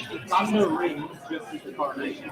It's on the ring just as the coronation.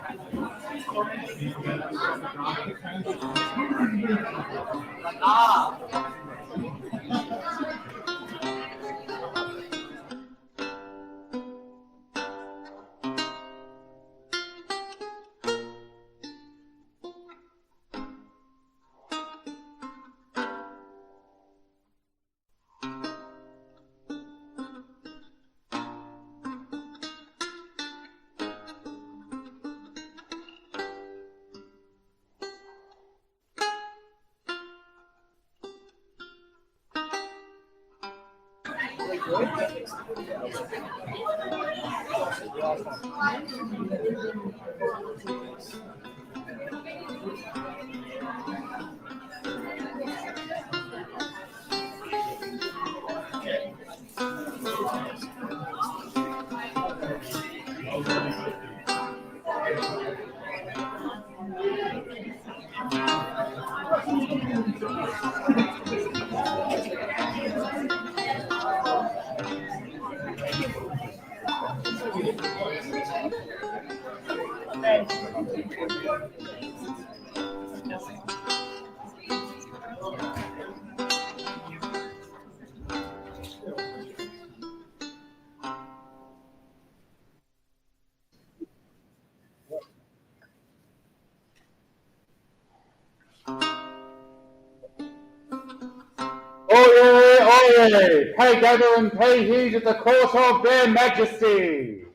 Oyez, oyez! Pay gather and pay heed at the court of their Majesties,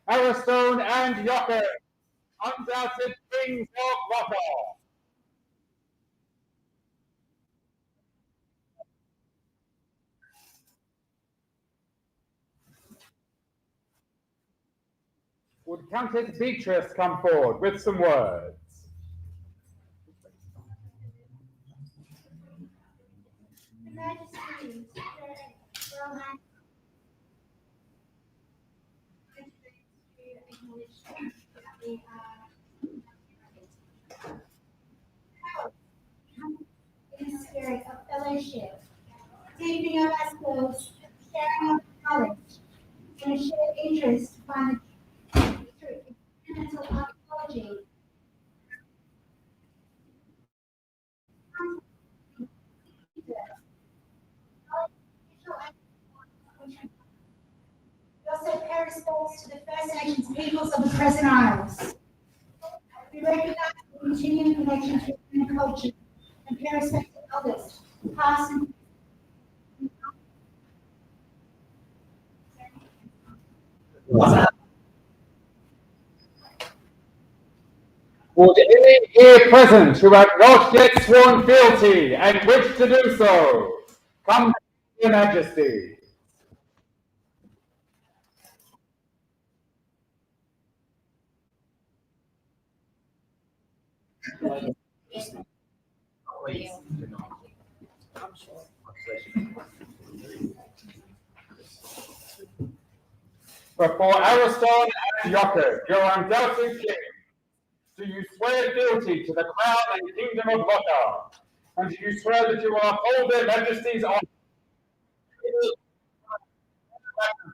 Ariston and Jochen, undoubted kings of Hobart. Would Countess Beatrice come forward with some words? Majesties, in a spirit of fellowship, deepening of our skills, sharing of knowledge, and a shared interest to find the truth through experimental archaeology. We also pay respects to the First Nations peoples of the present Isles. We recognise the continuing connection to human culture and pay respect to elders, past and Would any here present who have not yet sworn fealty and wish to do so, come to your Majesty? Before Ariston and Jochen, your undoubted king, do you swear fealty to the crown and kingdom of Hobart? And do you swear that you will uphold their Majesties on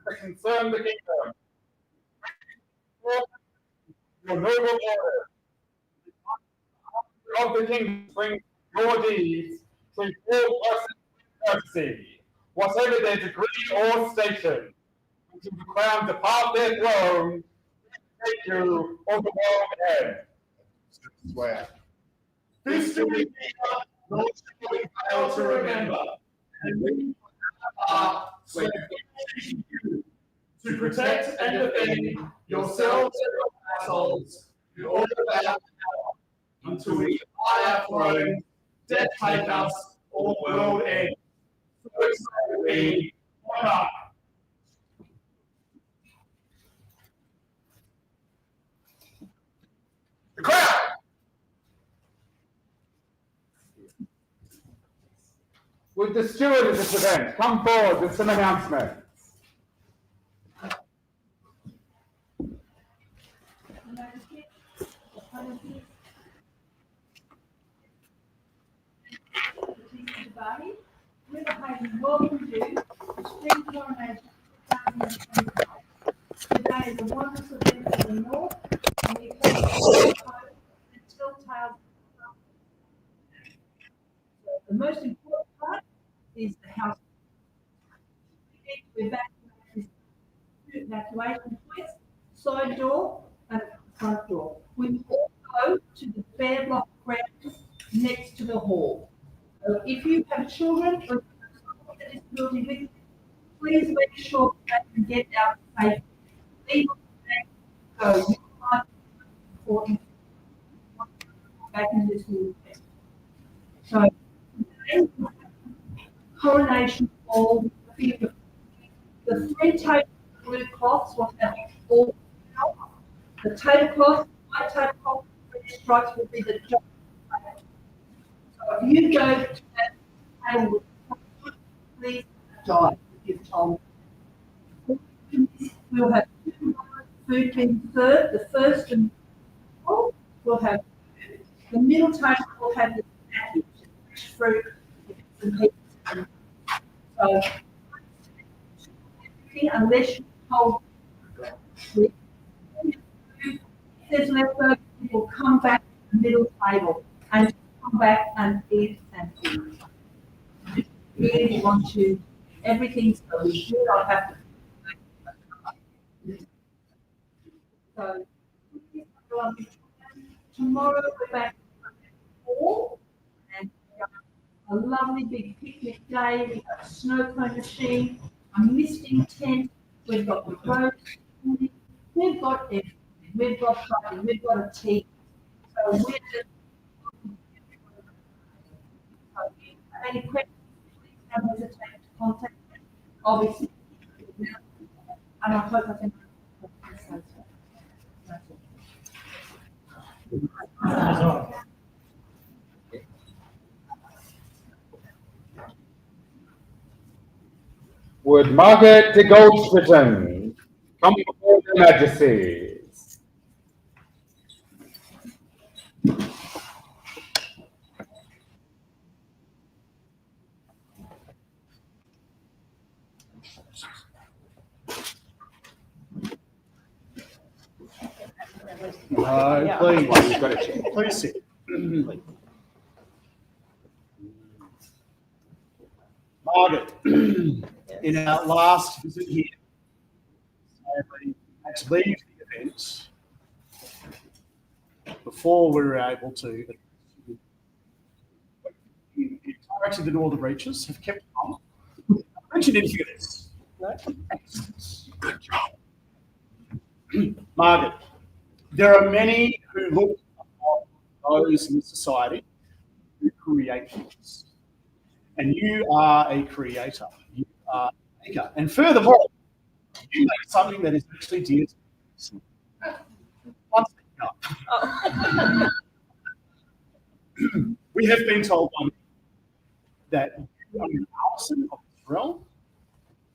that concern the kingdom? Your noble order of the kingdom bring your deeds to full courtesy, whatever their degree or station, until the crown depart their throne, take you on the world ahead. Swear. This do we fear, nor shall we fail to remember, and we swear to protect and defend yourselves and your households with all of our power, until we fly our throne, death take us, or the world end. So say we, monarch. The crown! Would the steward of this event come forward with some announcements? Welcome to Spring Coronation 2025. Today is a wonderful day for the North, and we hope and telltale. The most important part is the house. We need to evacuate two evacuation points, side door and front door. We all go to the fair block ground next to the hall. So if you have children or that is building with you, please make sure that you get out safely. Leave so you can't important back in this room. So today, coronation hall, the three tables of blue cloths will have all the tablecloth, white tablecloth, red stripes will be the job. So if you go to that table with please die if you've told me. We'll have two food being served, the first and we'll have the middle table will have the package, fresh fruit, and pieces. So unless you told if there's leftovers, it will come back to the middle table and come back and eat and eat. We really want to everything so we do not have to. So tomorrow we're back at 4 and a lovely big picnic day. We've got a snow cone machine, a misting tent, we've got the road, we've got everything. We've got coffee, we've got a tea. So we're just any questions, please don't hesitate to contact me. Obviously, and I hope I can. Would Margaret de Goldschwitten come before the Majesties? Please sit. Margaret, in our last visit here, sadly, had to leave the events before we were able to. The entirety of the Northern Reaches have kept on. I mentioned anything of this. Good job. Margaret, there are many who look upon those in society who create things. And you are a creator. You are a maker. And furthermore, you make something that is actually dear to you. One thing up. We have been told by me that you are an artisan of this realm,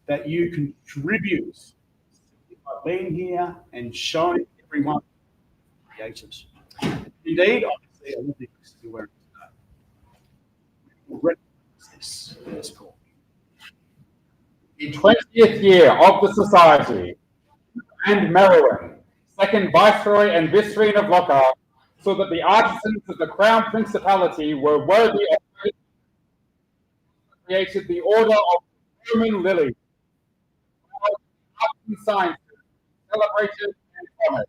that you contribute by being here and showing everyone created. Indeed, obviously, I will be wearing today. This call. The 20th year of the Society, and Merowyn, second Viceroy and Viscount of Lockhart, so that the artisans of the Crown Principality were worthy of created the Order of the Roman Lily, arts and sciences, celebrated and honoured.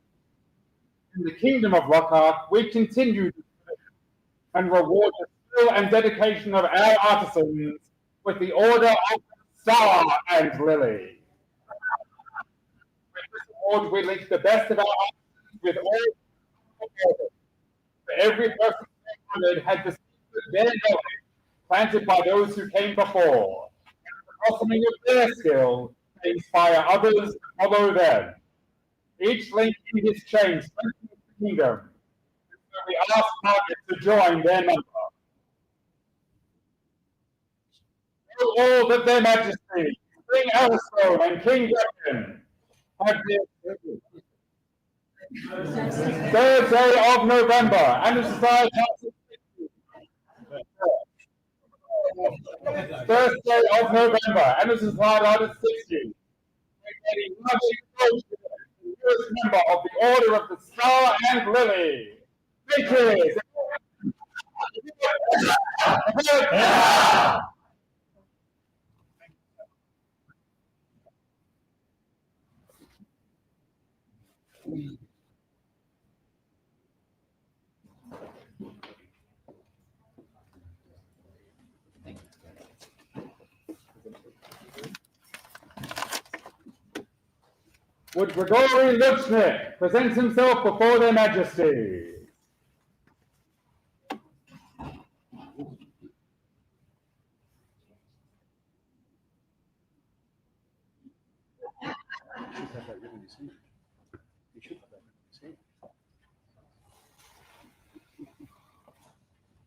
In the Kingdom of Lockhart, we continue to and reward the skill and dedication of our artisans with the Order of the Star and Lily. With this award, we link the best of our artisans with all for every person honored had the their knowledge planted by those who came before, and the blossoming of their skill to inspire others to follow them. Each link in this chain strengthens the kingdom. So we ask Margaret to join their number. Oh, all that their Majesties, King Ariston and King Jochen, have this third day of November, and the Society First day of November, and this is highlighted 60. First member of the Order of the Star and Lily. Three cheers. Would Grigory Luchnik present himself before their Majesties?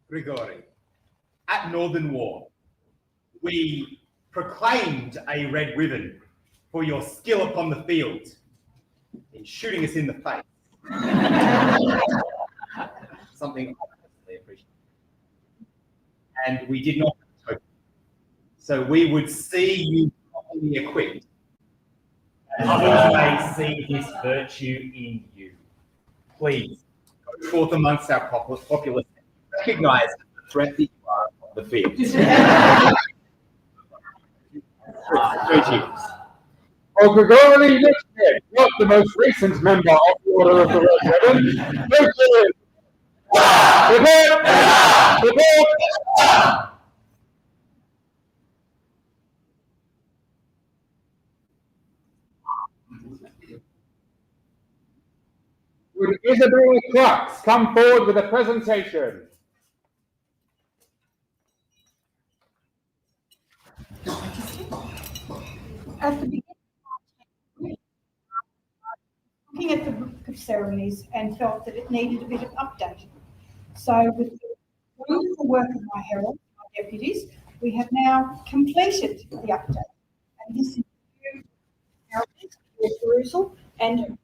Grigory, at Northern War, we proclaimed a red ribbon for your skill upon the field in shooting us in the face. Something I personally appreciate. And we did not have a token. So we would see you properly equipped, and others may see this virtue in you. Please, go forth amongst our populace. Recognise the threat that you are on the field. Three cheers. Well, Grigory Luchnik, not the most recent member of the Order of the Red Ribbon. Three cheers. Would Isabella Crux come forward with a presentation? At the beginning, looking at the book of ceremonies and felt that it needed a bit of updating. So with the wonderful work of my heralds, my deputies, we have now completed the update. And this is your perusal and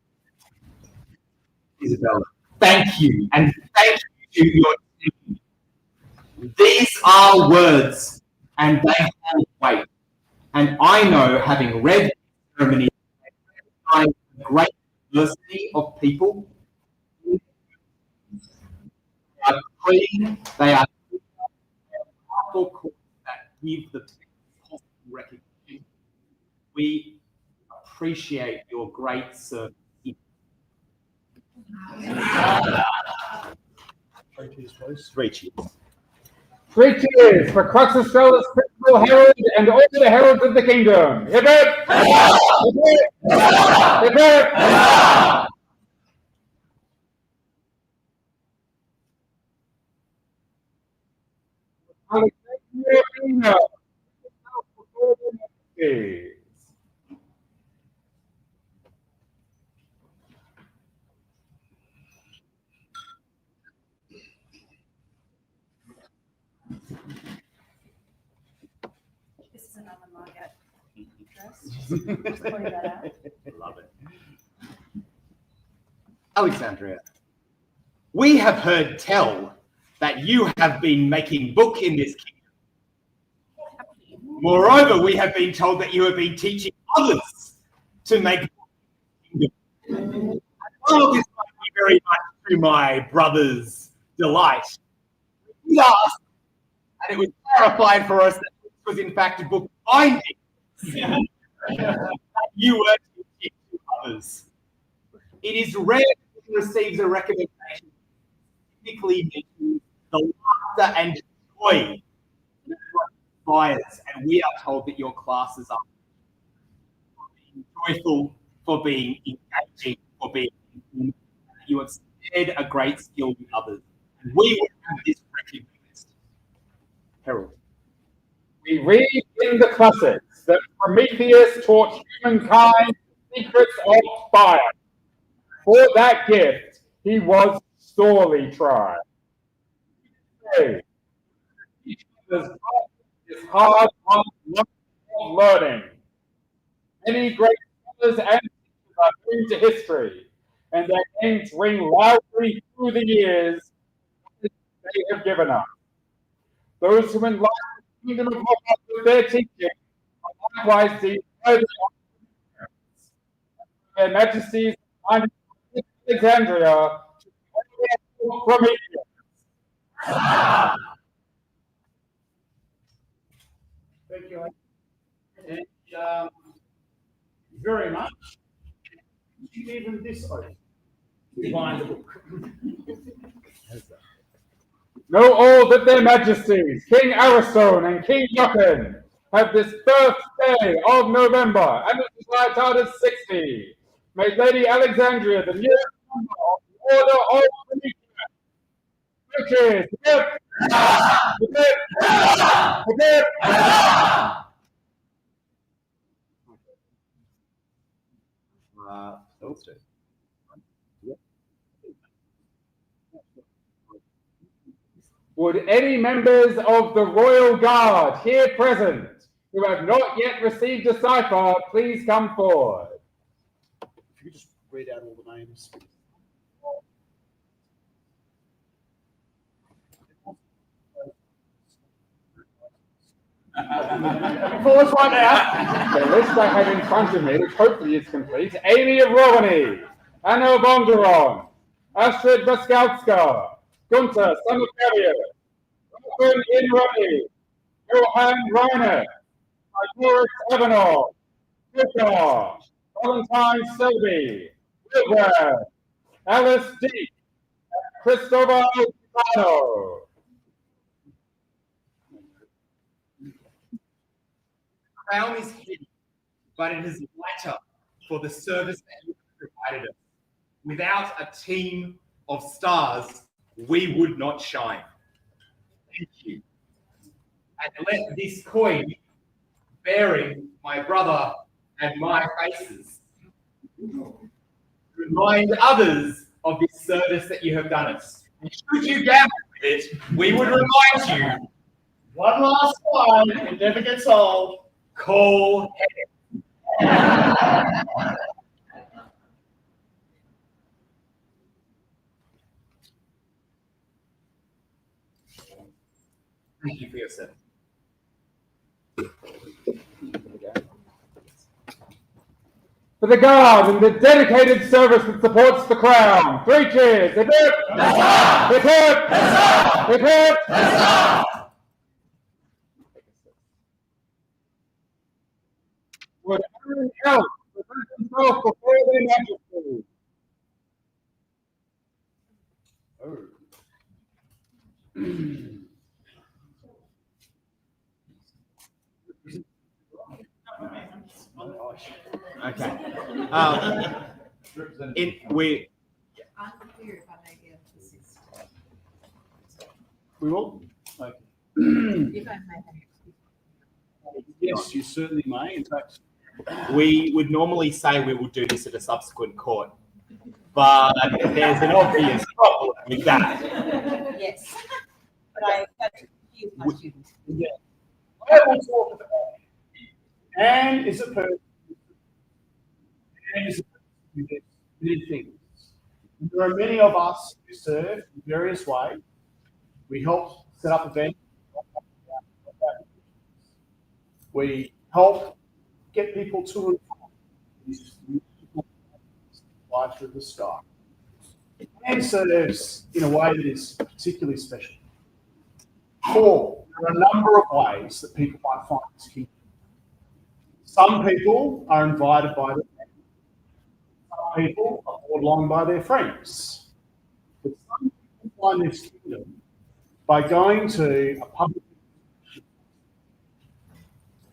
Isabella, thank you, and thank you to your team. These are words, and they hold weight. And I know, having read the ceremony, the great diversity of people, they are clean, they are powerful courts that give the best possible recognition. We appreciate your great service. Three cheers. Three cheers for Crux Australia's principal herald and all the heralds of the kingdom. Hip hip! Hip hip! Hip hip! Alexandria, This is another Margaret dress. Just pointing that out. Love it. Alexandria, we have heard tell that you have been making book in this kingdom. Moreover, we have been told that you have been teaching others to make book in the kingdom. And while this might be very much to my brother's delight, we asked, and it was clarified for us that this was in fact a book binding. That you were teaching to others. It is rare that it receives a recommendation typically mentions the laughter and joy that inspires, and we are told that your classes are for being joyful, for being engaging, for being informed, that you have shared a great skill with others. And we would have this recognized. Harold. we read in the classics that Prometheus taught humankind the secrets of fire. For that gift, he was sorely tried. Each other's is hard on learning. Many great scholars and teachers are due to history, and their names ring loudly through the years they have given us. Those who enlighten kingdom of Hobart with their teaching, likewise the their Majesties and Alexandria from Egypt. Thank you. And, very much. Even this oath. Behind the book. Know all that their Majesties, King Ariston and King Jochen, have this birthday of November, and this is my child is 60. May Lady Alexandria, the newest member of the Order of Prometheus. Cheers! Hip! Hip! Hip! Would any members of the Royal Guard here present who have not yet received a cipher please come forward? If you could just read out all the names. Pause right now. The list I have in front of me, which hopefully is complete: Amy of Romany, Anna Bonderon, Astrid Baskowska, Gunther, son of Carrier, Robin Inroni, Johan Reiner, Doris Avenor, Victor, Valentine Selby, Wilbur, Alice D, Cristobal Picano. Crown is heavy, but it is lighter for the service that you have provided us. Without a team of stars, we would not shine. Thank you. And let this coin, bearing my brother and my faces, remind others of this service that you have done us. And should you gamble with it, we would remind you, One last one, it never gets old. call Thank you for your service. For the Guard and the dedicated service that supports the Crown. 3 cheers. Hip hip! Hip hip! Hip hip! Would everyone else present himself before their Majesty? Okay. We Unclear if I may be able to assist. We will? Okay. If I may. Yes, you certainly may. In fact, we would normally say we will do this at a subsequent court, but there's an obvious problem with that. Yes. But I had to confuse my students. yeah. I will talk about Anne is a person. Anne is a person who does many things. There are many of us who serve in various ways. We help set up events. We help get people to and from fly through the sky. And serves in a way that is particularly special. 4, there are a number of ways that people might find this kingdom. Some people are invited by their family. Some people are brought along by their friends. But some people find this kingdom by going to a public.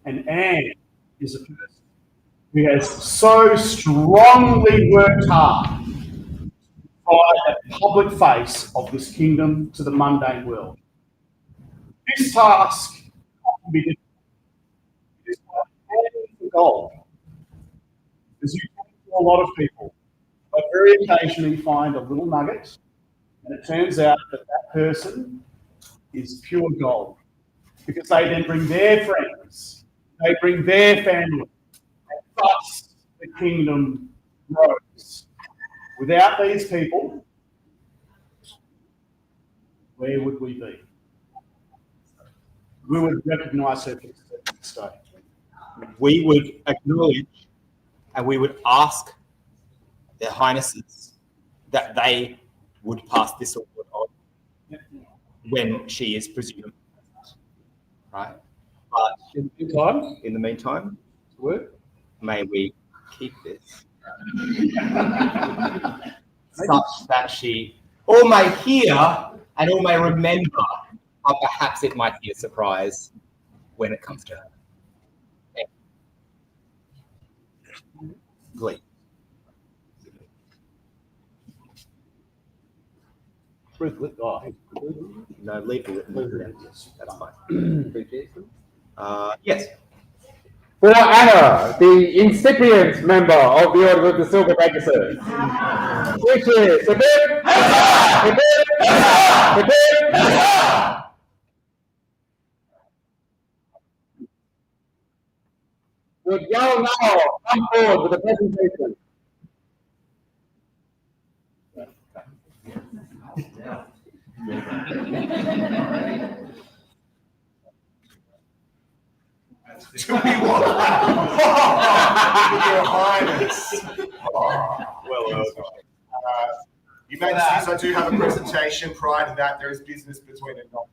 And Anne is a person who has so strongly worked hard to provide a public face of this kingdom to the mundane world. This task can be difficult. It is like handling for gold. As you talk to a lot of people, but very occasionally find a little nugget, and it turns out that that person is pure gold. Because they then bring their friends, they bring their family, and thus the kingdom grows. Without these people, where would we be? we would recognise her to stay. We would acknowledge and we would ask their highnesses that they would pass this award on when she is presumed. Right? But in the meantime, may we keep this such that she all may hear and all may remember, or perhaps it might be a surprise when it comes to her. Please. No, leave it. That's fine. Yes. For Anna, the incipient member of the Order of the Silver Majesties, which is a bit, would Yao now come forward with a presentation? Do we want Your Highness. Your Majesties, I do have a presentation. Prior to that, there is business between the non.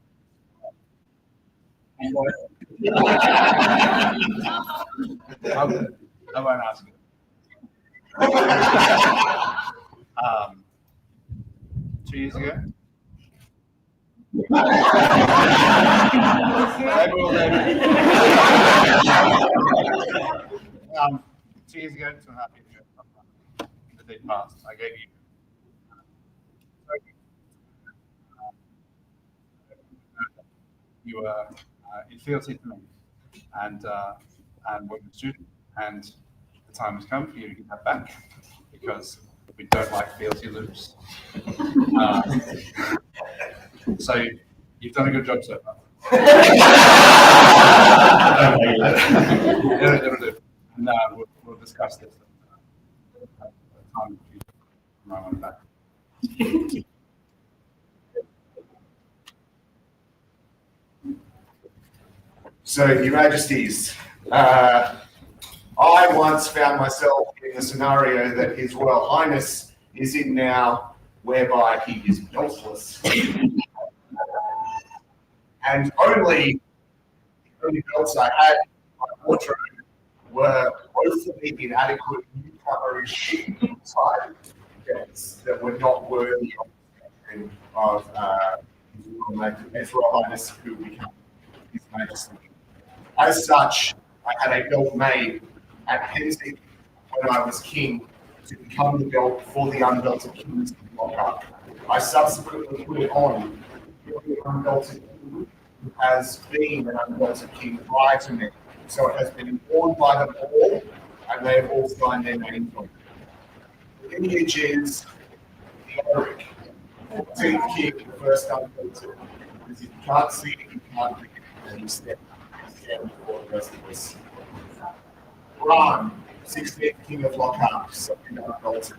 I won't ask it. 2 years ago. Um, 2 years ago, 2.5 years ago, the day passed. I gave you. You were in fealty to me, and were a student, and the time has come for you to get that back because we don't like fealty loops. So you've done a good job so far. It'll do. And we'll discuss this at the time you might want it back. So, Your Majesties, I once found myself in a scenario that His Royal Highness is in now, whereby he is beltless. And only belts I had in my wardrobe were woefully inadequate newcomerish type belts that were not worthy of His Royal Highness who became His Majesty. As such, I had a belt made at Penzing when I was king to become the belt for the unbelted kings of Lockhart. I subsequently put it on for the unbelted king who has been an unbelted king prior to me. So it has been worn by them all, and they have all signed their names on it. The lineage is Theodoric, 14th king, the first unbelted. Because if you can't see it, you can't read it, and you stand before the rest of us. Bran, 16th king of Lockhart, second unbelted.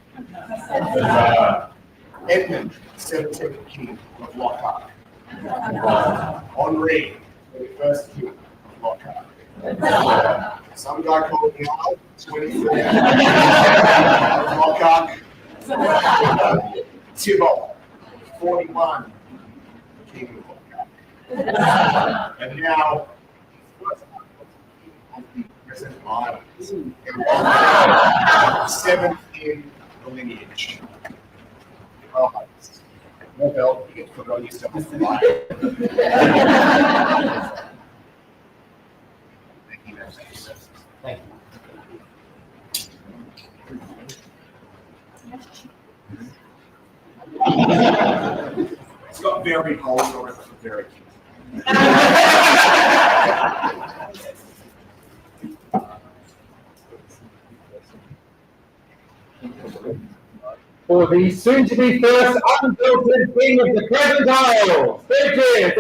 Edmund, 17th king of Lockhart. Henri, 21st king of Lockhart. Some guy called Niall, 23rd of Lockhart. Tybalt, 41, king of Lockhart. And now, present islands. 7th in the lineage. Well, no belt, you get to put it on yourself. Thank you. Thank you. It's got very holes on it for very cute. For the soon-to-be first unbelted king of the present Isles, speeches,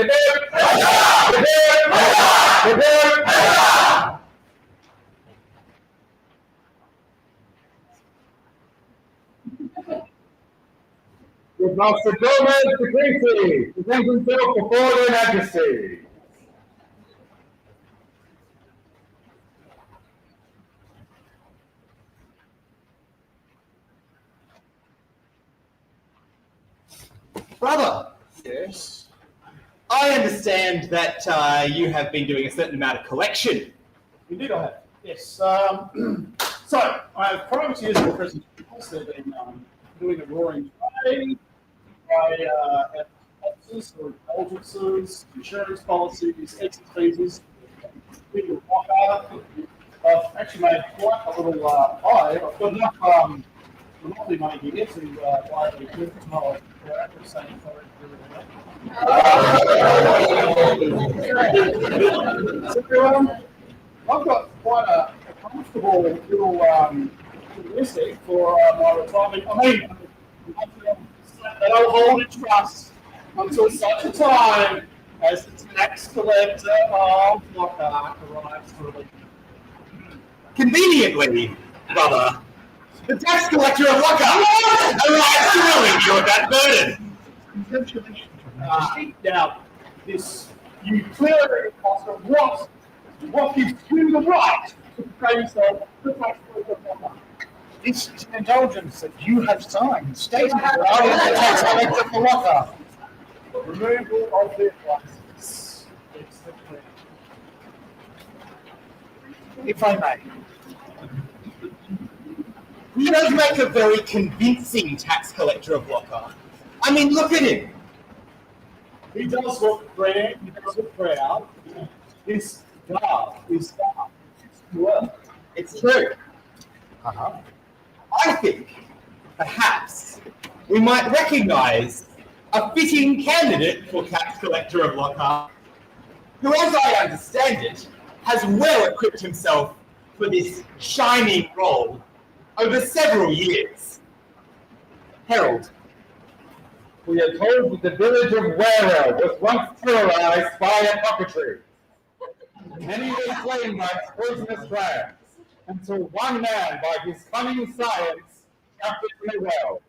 with Master Gomez de Creasy, present himself before their Majesty. Brother, Yes. I understand that you have been doing a certain amount of collection. Indeed, I have. Yes. So, I have privateers for present. They've been doing a roaring trade. I have offices or indulgences, insurance policies, exit visas. I've actually made quite a little pie. I've got enough monopoly money here to buy the equipment tomorrow. So, I've got quite a comfortable little listing for my retirement. I mean, that I'll hold in trust until such a time as the tax collector of Lockhart arrives for the Conveniently, brother, the tax collector of Lockhart arrives to relieve you of that burden. now, this you clearly ask what gives you the right to praise the tax collector of Lockhart? This is an indulgence that you have signed, stating that I am the tax collector for Lockhart. Removal of their license. It's the plan. If I may. He does make a very convincing tax collector of Lockhart. I mean, look at him. He does look grand, he does look proud. His garb is dark. It's well. It's true. I think, perhaps, we might recognise a fitting candidate for tax collector of Lockhart, who, as I understand it, has well equipped himself for this shining role over several years. Herald, We are told that the village of Wera was once terrorized by a cockatoo. Many were slain by its poisonous drag, until one man, by his cunning science, kept it in a well.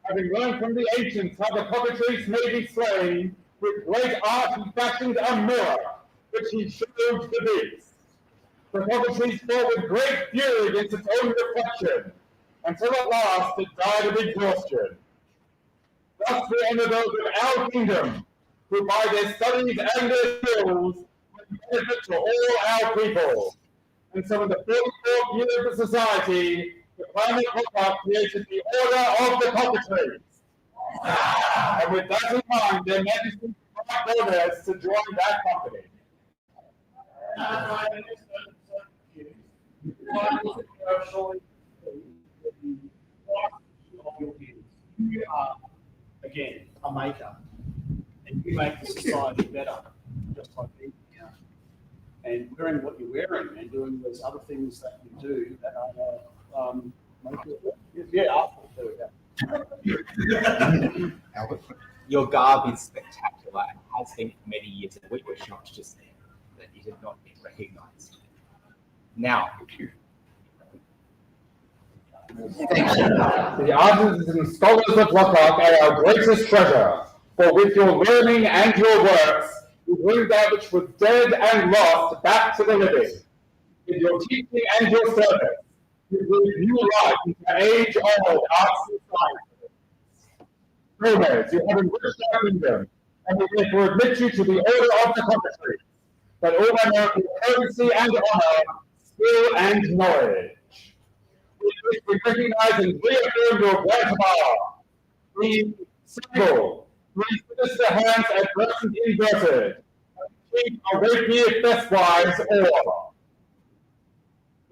Having learned from the ancients how the cockatrice may be slain, with great art he fashioned a mirror, which he showed the beast. The cockatrice fought with great fury against its own reflection, until at last it died of exhaustion. Thus we honor those of our kingdom, who by their studies and their skills bring benefit to all our people. And so in the 44th year of the society, the climate Hobart created the Order of the Cockatrice. And with that in mind, their Majesties invite donors to join that company. You are, again, a maker, and you make the society better, just like me. And wearing what you're wearing and doing those other things that you do that are make it, yeah, artful. There we go. Albert? your garb is spectacular and has been for many years, and we were shocked just then that it had not been recognised. Now, The artists and scholars of Lockhart are our greatest treasure, for with your learning and your works, you bring that which was dead and lost back to the living. With your teaching and your service, you breathe new life into age-old arts and sciences. Gomez, you have enriched our kingdom, and we therefore admit you to the order of the Cockatrice, that all may know with courtesy and honor, skill and knowledge. We recognize and reaffirm your grant of honor. Be single, three sinister hands at present inverted, keep a rapier festwise or.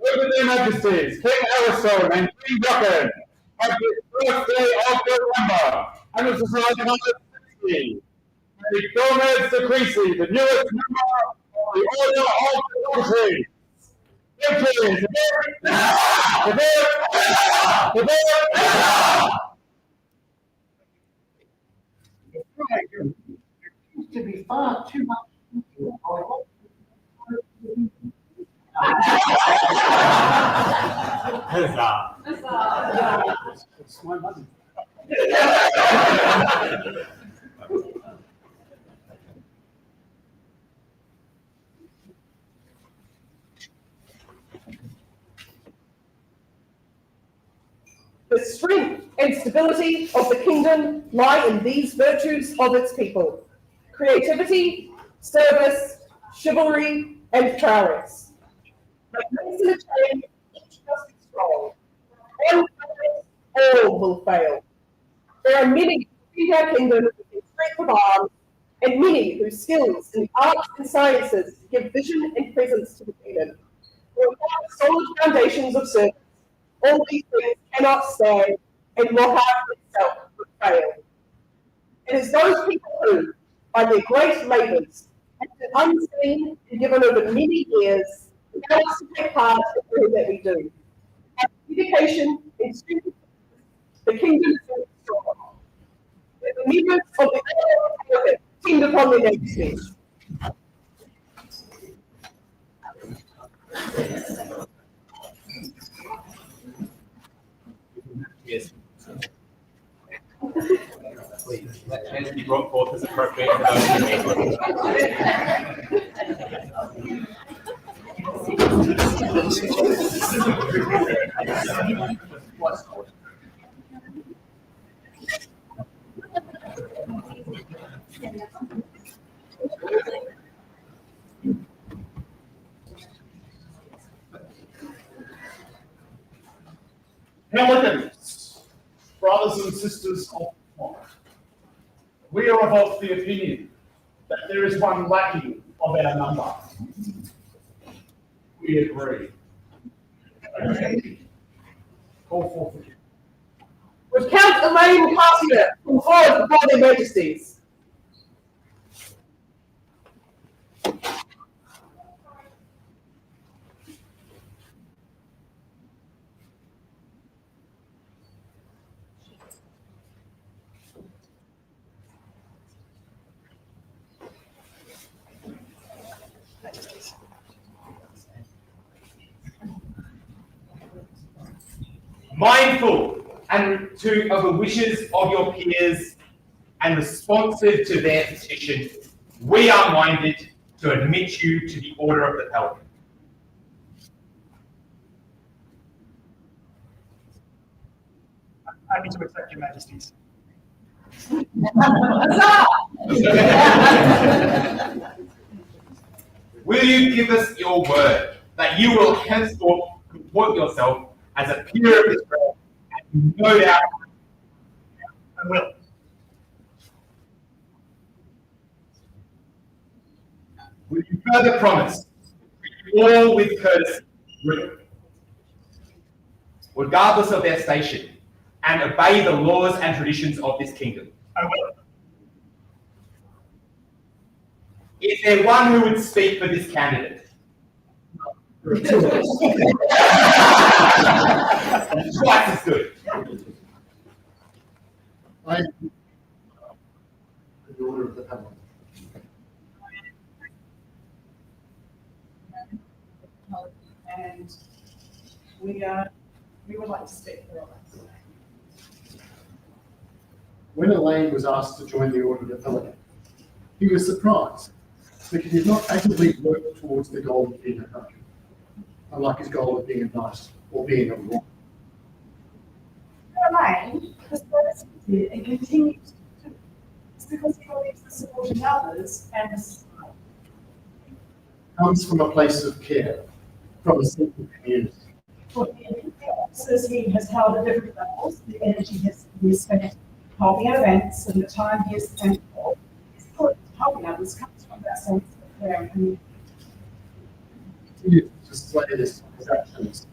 Over their Majesties, King Ariston and King Jochen, have this first day of November, and the society number 60. May Gomez de Creasy, the newest member of the Order of the Cockatrice. Victory! There seems to be far too much. It's my money. The strength and stability of the kingdom lie in these virtues of its people: creativity, service, chivalry, and prowess. But makes in a chain, each must be strong. One fails, all will fail. There are many who feed our kingdom with the strength of arms, and many whose skills in the arts and sciences give vision and presence to the kingdom. Without solid foundations of service, all these things cannot stand, and Lockhart itself would fail. It is those people who, by their great labours, have been unseen and given over many years, allow us to take part in all that we do. Our dedication and strength, the kingdom is strong. The members of the Adelaide depend upon their Majesties. Yes. Please, let chairs be brought forth as appropriate for those who need Pelicans, brothers and sisters of the flock, we are of the opinion that there is one lacking of our number. We agree. Call forth the Would Count Elaine Cartier come forward before their Majesties? mindful of the wishes of your peers and responsive to their petition, we are minded to admit you to the Order of the Pelican. Happy to accept your Majesties. Will you give us your word that you will henceforth comport yourself as a peer of this realm, and no doubt I will. will you further promise to treat all with courtesy, regardless of their station, and obey the laws and traditions of this kingdom? I will. Is there one who would speak for this candidate? Twice as good. I am the Order of the Pelican. And we would like to speak for us. When Elaine was asked to join the Order of the Pelican, he was surprised, but he did not actively work towards the goal of being a country, unlike his goal of being a knight or being a royal. Elaine has persevered and continues to do. It's because he believes the support of others and the society. Comes from a place of care, from a simple community. For the officers he has held at different levels, the energy he has spent helping at events and the time he has spent helping others comes from that sense of care and community. He display this in his actions.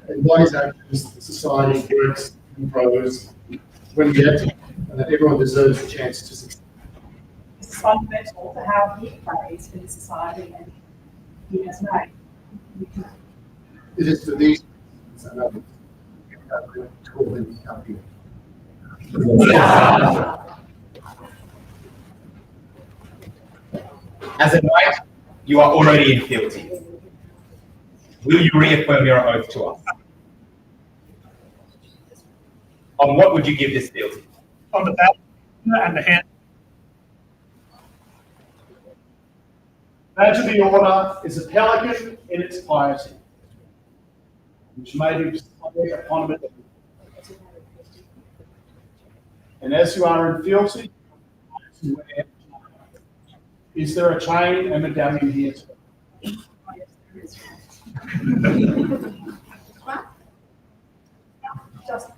And by his actions, the society works and grows when we act, and that everyone deserves a chance to succeed. This is fundamental to how he plays in society and he has made. It is for these reasons and others that we call him happy. As a knight, you are already in fealty. Will you reaffirm your oath to us? On what would you give this fealty? On the back and the hand. Badge of the Order is a pelican in its piety. which may be displayed upon it. And as you are infiltrated, is there a chain and medallion here too? Just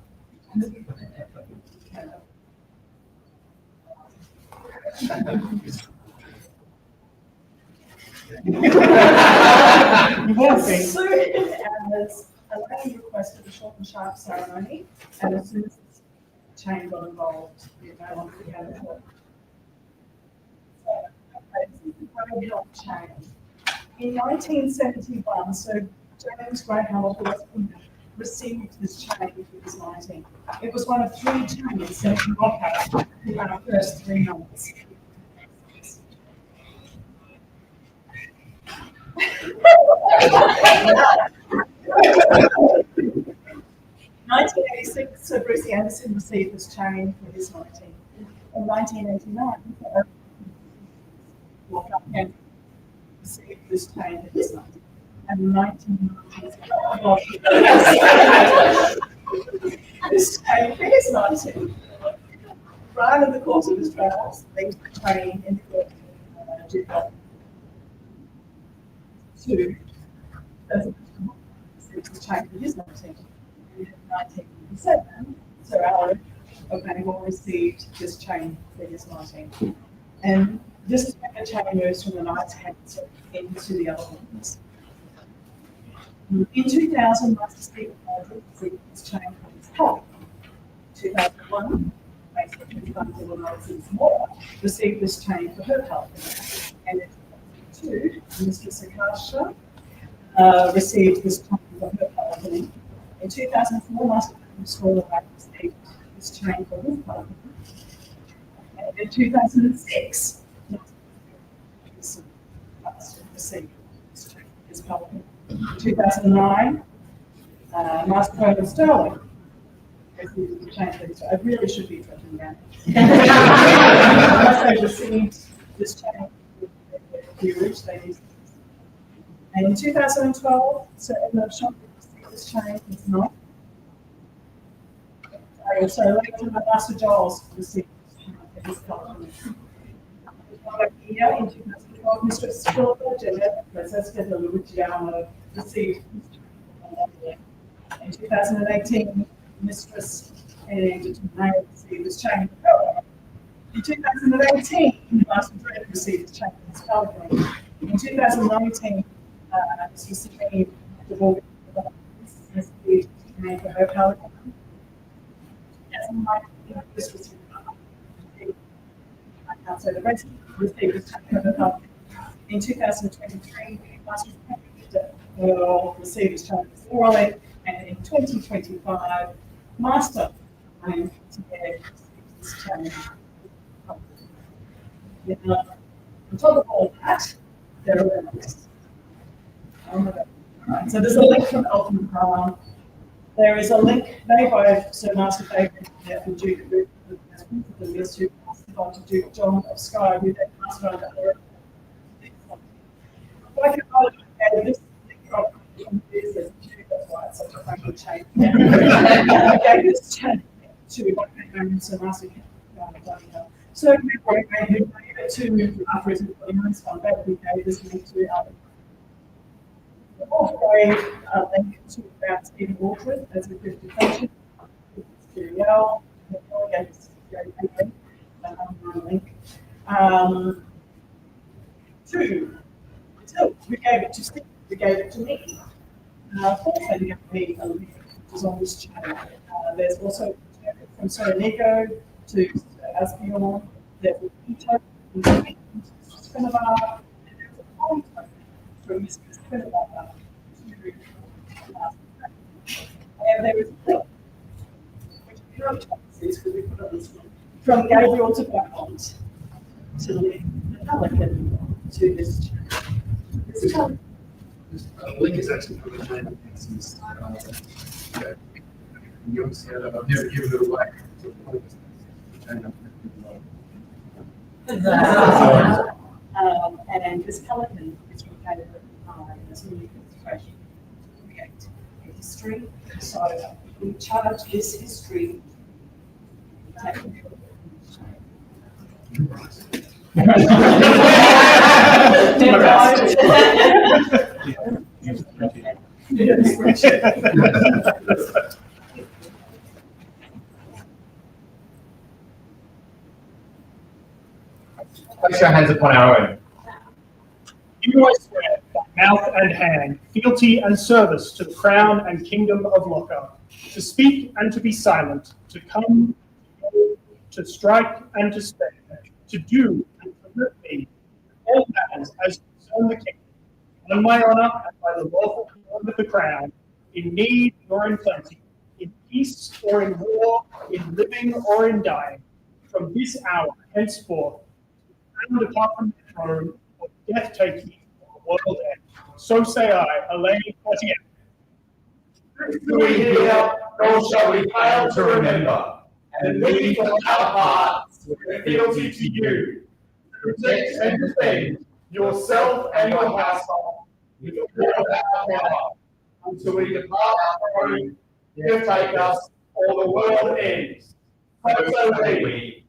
as soon as Elaine requested a short and sharp ceremony, and as soon as the chain got involved, we no longer had a short. This is the Grey Hill chain. In 1971, so James Grey Hill received this chain when he was 19. It was one of 3 chains sent to Hobart in our first 3 months. In 1986, Sir Bruce Anderson received this chain for his 19. In 1989, and received this chain for his 19. And in 1990, this chain for his 19. Right in the course of his travels, they train in the to as a chain for his 19. In 1987, Sir Alaric of Bangor received this chain for his 19. And this is when the chain moves from the Knights Hands into the other ones. In 2000, Master Stephen received this chain for his health. 2001, received this chain for her health. And in 2002, Mistress Akasha received this chain for her health. In 2004, Master Stephen received this chain for his health. And in 2006, received this chain for his health. In 2009, Master Cohen Sterling received the chain for his health. I really should be drinking down. They received this chain for the rich ladies. And in 2012, Sir Edmund Shop received this chain for his knife. So later, Master Giles received this chain for his collection. Here in 2012, Mistress Philippa Jeanette Francesca de Luciano received this chain. In 2018, Mistress and May received this chain for her. In 2018, Master Dredd received this chain for his Pelican. In 2019, Mistress Sabine de Morgan received this chain for her Pelican. Mistress so the rest received this chain for her Pelican. In 2023, Master Dredd received this chain for Orally, and in 2025, Master received this chain. Now, on top of all that, there are links. Right, so there's a link from Elton Brown. There is a link made by Sir Master David and Duke as principal list who passed it on to Duke John of Skye, who then passed it on to Eric. But I can add this link from this as Duke, that's why it's such a funny chain. I gave this chain to Sir Master David. So we gave it to after his employment fund, we gave this link to others. We also gave a link to about Stephen Walters as a certification. Serial, gave us a link. We gave it to Steve, we gave it to me. Fourth thing gave me a link, which is on this channel. There's also from Sir Nico to Asbjorn, there's a Peter, Mr. Spinnabar, and there's a contact from Mr. Spinnabar to and there is a link, which we don't see because we put on this one, from Gabriel to Beaumont to link the Pelican to this channel. This channel. Link is actually from the chain. You obviously I've never given it away. And this Pelican is from Caleb as a new illustration. history. So we charge this history. Place your hands upon our own. Do I swear by mouth and hand, fealty and service to the crown and kingdom of Locker, to speak and to be silent, to come, to strike and to spare, to do and to permit me all matters as concern the kingdom, on my honour and by the lawful command of the crown, in need or in plenty, in peace or in war, in living or in dying, from this hour henceforth, and depart from the throne, or death take me, or the world end. So say I, Elaine Courtier. Do we hear, nor shall we fail to remember, and we from our hearts with fealty to you, to protect and defend yourself and your household with all of our power, until we depart our home, death take us, or the world ends. So say we.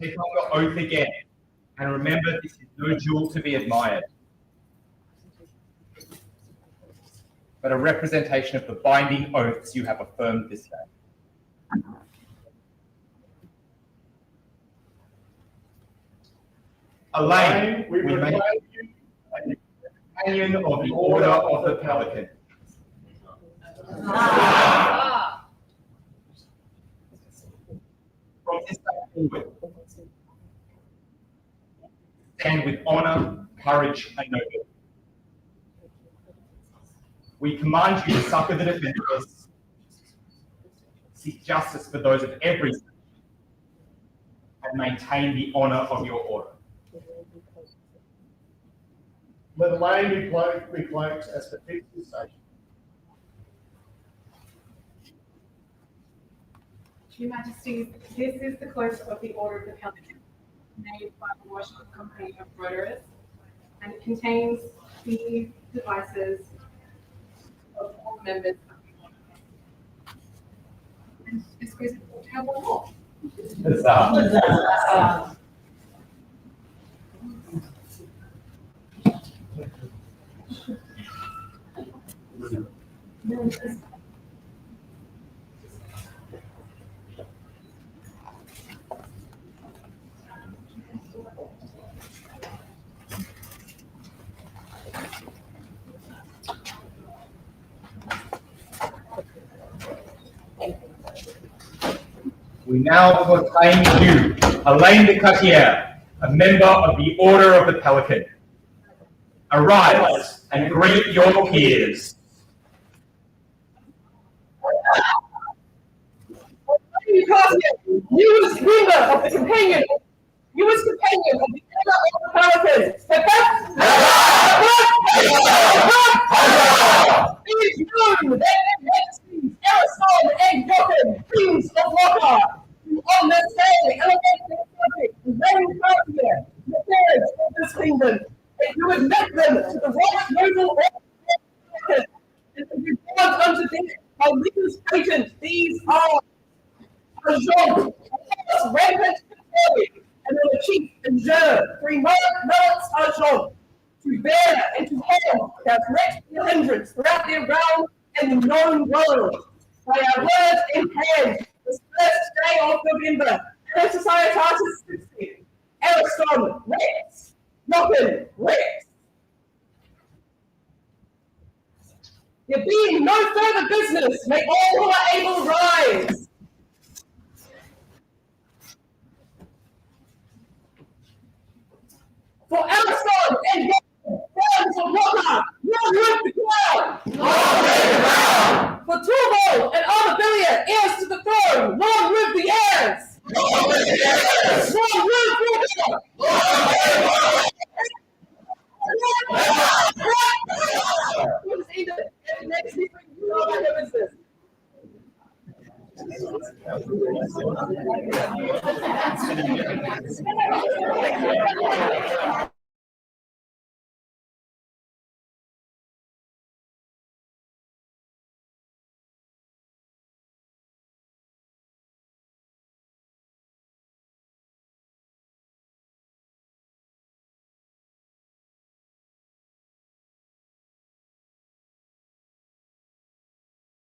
Take on your oath again, and remember this is no jewel to be admired, but a representation of the binding oaths you have affirmed this day. Elaine, we make you a companion of the Order of the Pelican. From this day forward, stand with honour, courage, and nobility. We command you to succour the defenceless, seek justice for those of every station, and maintain the honour of your order. Let Elaine be cloaked as befits this station. Your Majesties, this is the cloak of the Order of the Pelican, made by the Washington Company of Rotarists, and it contains the devices of all members of the order. And this goes to have one more. We now proclaim you, Elaine de Courtier, a member of the Order of the Pelican. Arise and greet your peers. Newest member of the companion, newest companion of the Order of the Pelican. Step back. It is known that their Majesties, Ariston and Jochen, Kings of Hobart, who on this day elevate their subject, the reigning Courtier, the affairs of this kingdom, and to admit them to the right noble order of the Pelican, and to regard unto them our leaders' patent, these are a Jean, a rampant and a chief and juror, 3 months are Jean, to bear and to hold their threat and hindrance throughout their realm and the known world. By our word in hand, this first day of November, and Societatis 60, Ariston, Rex, Jochen, Rex. There being no further business, may all who are able rise. For Ariston and Jochen, of Locker, your root the ground. For Turbo and Armabilia, heirs to